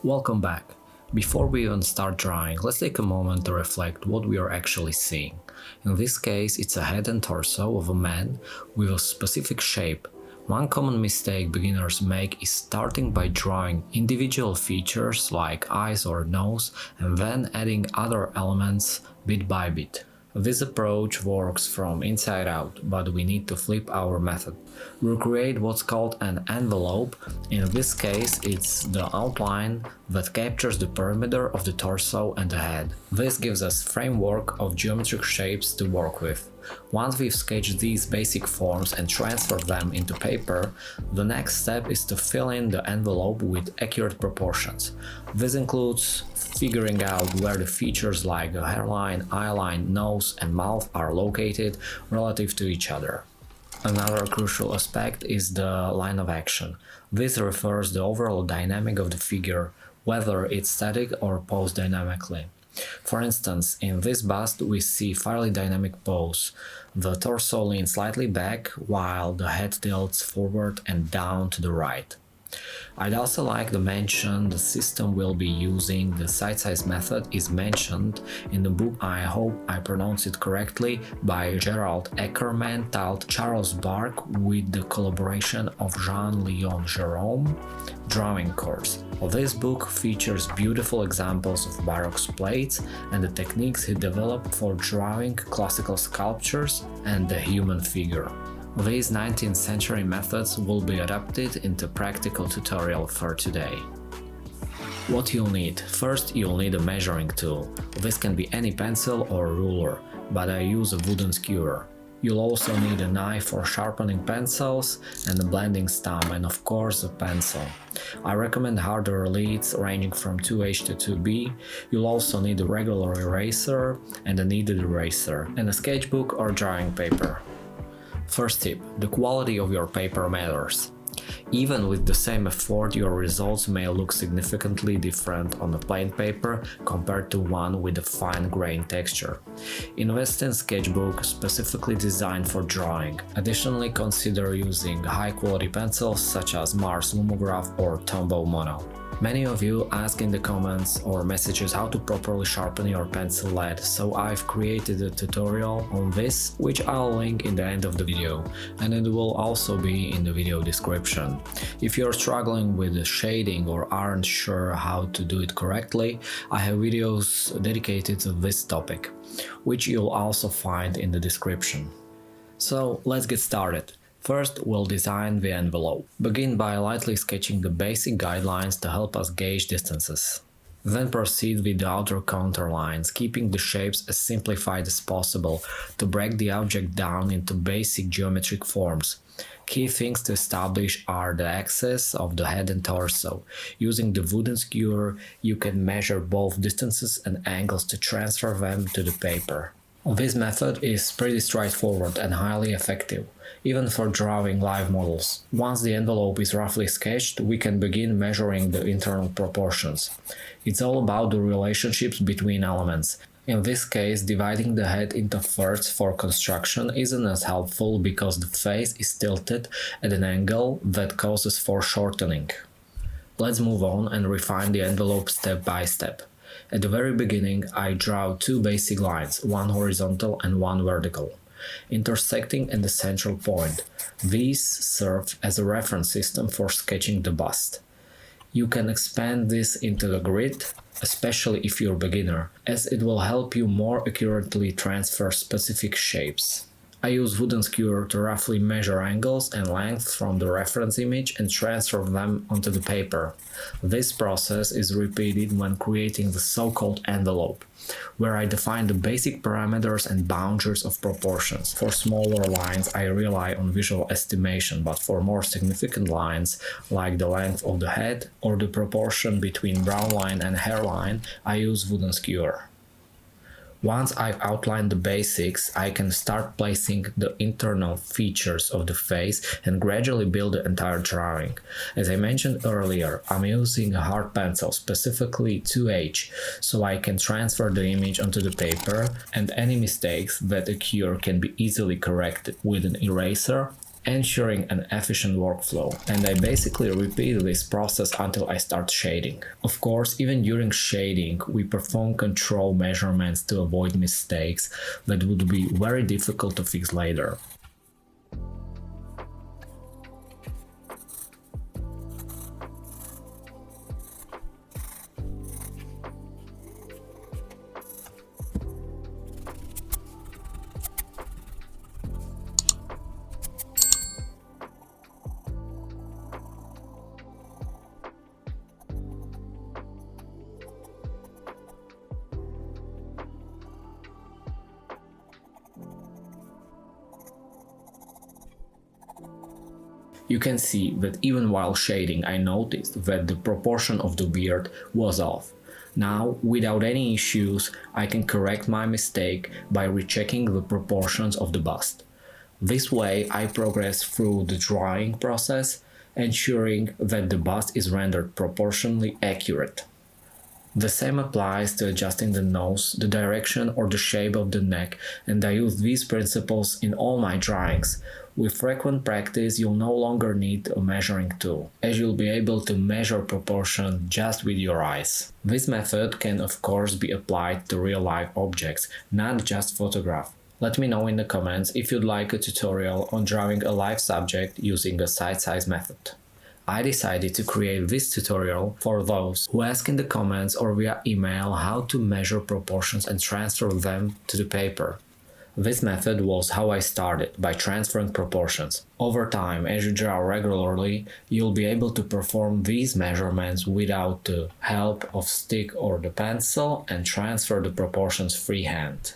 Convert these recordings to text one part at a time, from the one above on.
Welcome back. Before we even start drawing, let's take a moment to reflect what we are actually seeing. In this case, it's a head and torso of a man with a specific shape. One common mistake beginners make is starting by drawing individual features like eyes or nose and then adding other elements bit by bit. This approach works from inside out, but we need to flip our method. We'll create what's called an envelope. In this case, it's the outline that captures the perimeter of the torso and the head. This gives us framework of geometric shapes to work with. Once we've sketched these basic forms and transferred them into paper, the next step is to fill in the envelope with accurate proportions. This includes figuring out where the features like the hairline, eyeline, nose and mouth are located relative to each other. Another crucial aspect is the line of action. This refers to the overall dynamic of the figure, whether it's static or posed dynamically. For instance, in this bust we see fairly dynamic pose. The torso leans slightly back while the head tilts forward and down to the right. I'd also like to mention the system we'll be using. The side size method is mentioned in the book, I hope I pronounce it correctly, by Gerald Ackerman, titled Charles Bargue, with the collaboration of Jean-Léon Gérôme drawing course. This book features beautiful examples of Baroque plates and the techniques he developed for drawing classical sculptures and the human figure. These 19th century methods will be adapted into practical tutorial for today. What you'll need. First, you'll need a measuring tool. This can be any pencil or ruler, but I use a wooden skewer. You'll also need a knife for sharpening pencils and a blending stump and of course a pencil. I recommend harder leads ranging from 2H to 2B. You'll also need a regular eraser and a kneaded eraser and a sketchbook or drawing paper. First tip, the quality of your paper matters. Even with the same effort, your results may look significantly different on a plain paper compared to one with a fine grain texture. Invest in sketchbook specifically designed for drawing. Additionally, consider using high-quality pencils such as Mars Lumograph or Tombow Mono. Many of you ask in the comments or messages how to properly sharpen your pencil lead, so I've created a tutorial on this, which I'll link in the end of the video, and it will also be in the video description. If you're struggling with the shading or aren't sure how to do it correctly, I have videos dedicated to this topic, which you'll also find in the description. So let's get started. First, we'll design the envelope. Begin by lightly sketching the basic guidelines to help us gauge distances. Then proceed with the outer contour lines, keeping the shapes as simplified as possible to break the object down into basic geometric forms. Key things to establish are the axes of the head and torso. Using the wooden skewer, you can measure both distances and angles to transfer them to the paper. This method is pretty straightforward and highly effective, even for drawing live models. Once the envelope is roughly sketched, we can begin measuring the internal proportions. It's all about the relationships between elements. In this case, dividing the head into thirds for construction isn't as helpful because the face is tilted at an angle that causes foreshortening. Let's move on and refine the envelope step by step. At the very beginning, I draw two basic lines, one horizontal and one vertical, intersecting at the central point. These serve as a reference system for sketching the bust. You can expand this into the grid, especially if you're a beginner, as it will help you more accurately transfer specific shapes. I use wooden skewer to roughly measure angles and lengths from the reference image and transfer them onto the paper. This process is repeated when creating the so-called envelope, where I define the basic parameters and boundaries of proportions. For smaller lines, I rely on visual estimation, but for more significant lines, like the length of the head or the proportion between brow line and hairline, I use wooden skewer. Once I've outlined the basics, I can start placing the internal features of the face and gradually build the entire drawing. As I mentioned earlier, I'm using a hard pencil, specifically 2H, so I can transfer the image onto the paper, and any mistakes that occur can be easily corrected with an eraser ensuring an efficient workflow. And I basically repeat this process until I start shading. Of course, even during shading, we perform control measurements to avoid mistakes that would be very difficult to fix later. You can see that even while shading I noticed that the proportion of the beard was off. Now, without any issues, I can correct my mistake by rechecking the proportions of the bust. This way I progress through the drawing process, ensuring that the bust is rendered proportionally accurate. The same applies to adjusting the nose, the direction or the shape of the neck, and I use these principles in all my drawings. With frequent practice, you'll no longer need a measuring tool, as you'll be able to measure proportion just with your eyes. This method can of course be applied to real-life objects, not just photograph. Let me know in the comments if you'd like a tutorial on drawing a live subject using a side size method. I decided to create this tutorial for those who ask in the comments or via email how to measure proportions and transfer them to the paper. This method was how I started, by transferring proportions. Over time, as you draw regularly, you'll be able to perform these measurements without the help of stick or the pencil and transfer the proportions freehand.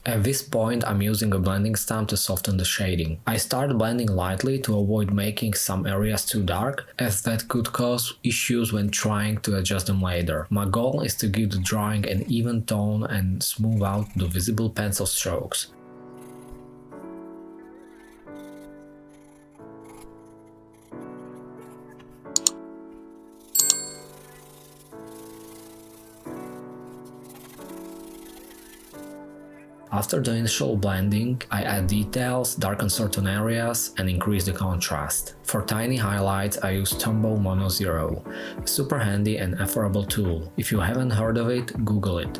At this point, I'm using a blending stamp to soften the shading. I start blending lightly to avoid making some areas too dark, as that could cause issues when trying to adjust them later. My goal is to give the drawing an even tone and smooth out the visible pencil strokes. After the initial blending, I add details, darken certain areas, and increase the contrast. For tiny highlights, I use Tombow Mono Zero, a super handy and affordable tool. If you haven't heard of it, Google it.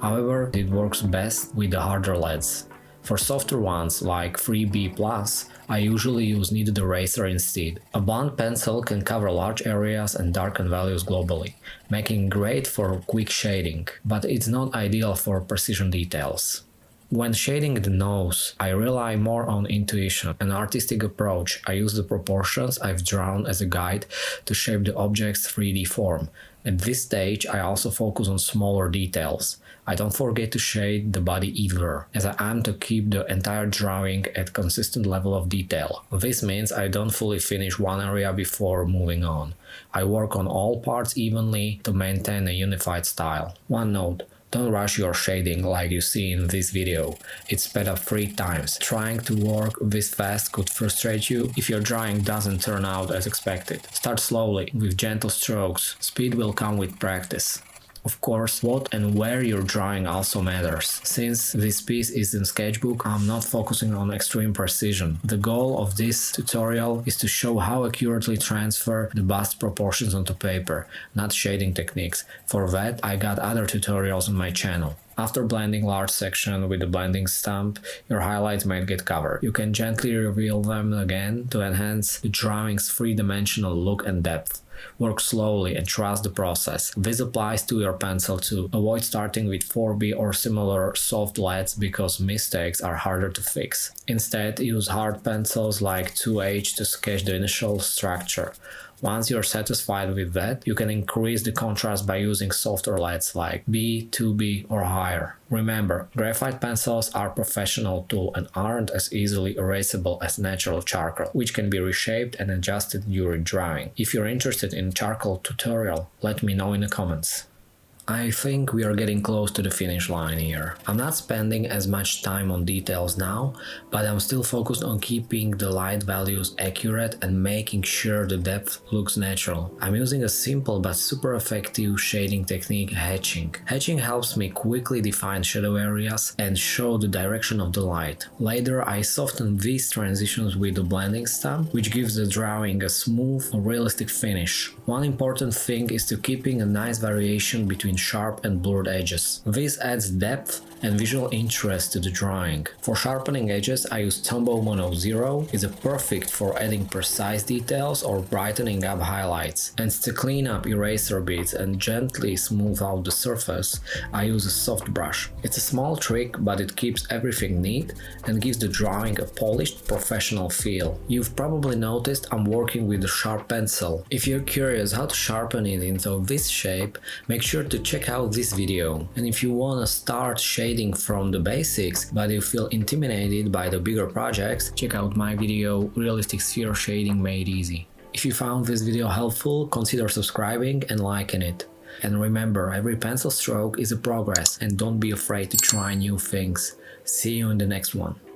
However, it works best with the harder leads. For softer ones, like 3B+, I usually use kneaded eraser instead. A blunt pencil can cover large areas and darken values globally, making it great for quick shading, but it's not ideal for precision details. When shading the nose, I rely more on intuition, an artistic approach. I use the proportions I've drawn as a guide to shape the object's 3D form. At this stage, I also focus on smaller details. I don't forget to shade the body either, as I aim to keep the entire drawing at consistent level of detail. This means I don't fully finish one area before moving on. I work on all parts evenly to maintain a unified style. One note. Don't rush your shading like you see in this video. It's sped up 3 times. Trying to work this fast could frustrate you if your drawing doesn't turn out as expected. Start slowly, with gentle strokes. Speed will come with practice. Of course, what and where you're drawing also matters. Since this piece is in sketchbook, I'm not focusing on extreme precision. The goal of this tutorial is to show how accurately transfer the bust proportions onto paper, not shading techniques. For that, I got other tutorials on my channel. After blending large section with the blending stamp, your highlights might get covered. You can gently reveal them again to enhance the drawing's 3-dimensional look and depth. Work slowly and trust the process. This applies to your pencil too. Avoid starting with 4B or similar soft leads because mistakes are harder to fix. Instead, use hard pencils like 2H to sketch the initial structure. Once you're satisfied with that, you can increase the contrast by using softer leads like B, 2B or higher. Remember, graphite pencils are a professional tool and aren't as easily erasable as natural charcoal, which can be reshaped and adjusted during drawing. If you're interested in charcoal tutorial, let me know in the comments. I think we are getting close to the finish line here. I'm not spending as much time on details now, but I'm still focused on keeping the light values accurate and making sure the depth looks natural. I'm using a simple but super effective shading technique, hatching. Hatching helps me quickly define shadow areas and show the direction of the light. Later I soften these transitions with the blending stump, which gives the drawing a smooth, realistic finish. One important thing is to keeping a nice variation between sharp and blurred edges. This adds depth and visual interest to the drawing. For sharpening edges, I use Tombow Mono 0. It's perfect for adding precise details or brightening up highlights. And to clean up eraser bits and gently smooth out the surface, I use a soft brush. It's a small trick, but it keeps everything neat and gives the drawing a polished, professional feel. You've probably noticed I'm working with a sharp pencil. If you're curious how to sharpen it into this shape, make sure to check out this video. And if you wanna start shading from the basics, but you feel intimidated by the bigger projects, check out my video Realistic Sphere Shading Made Easy. If you found this video helpful, consider subscribing and liking it. And remember, every pencil stroke is a progress, and don't be afraid to try new things. See you in the next one.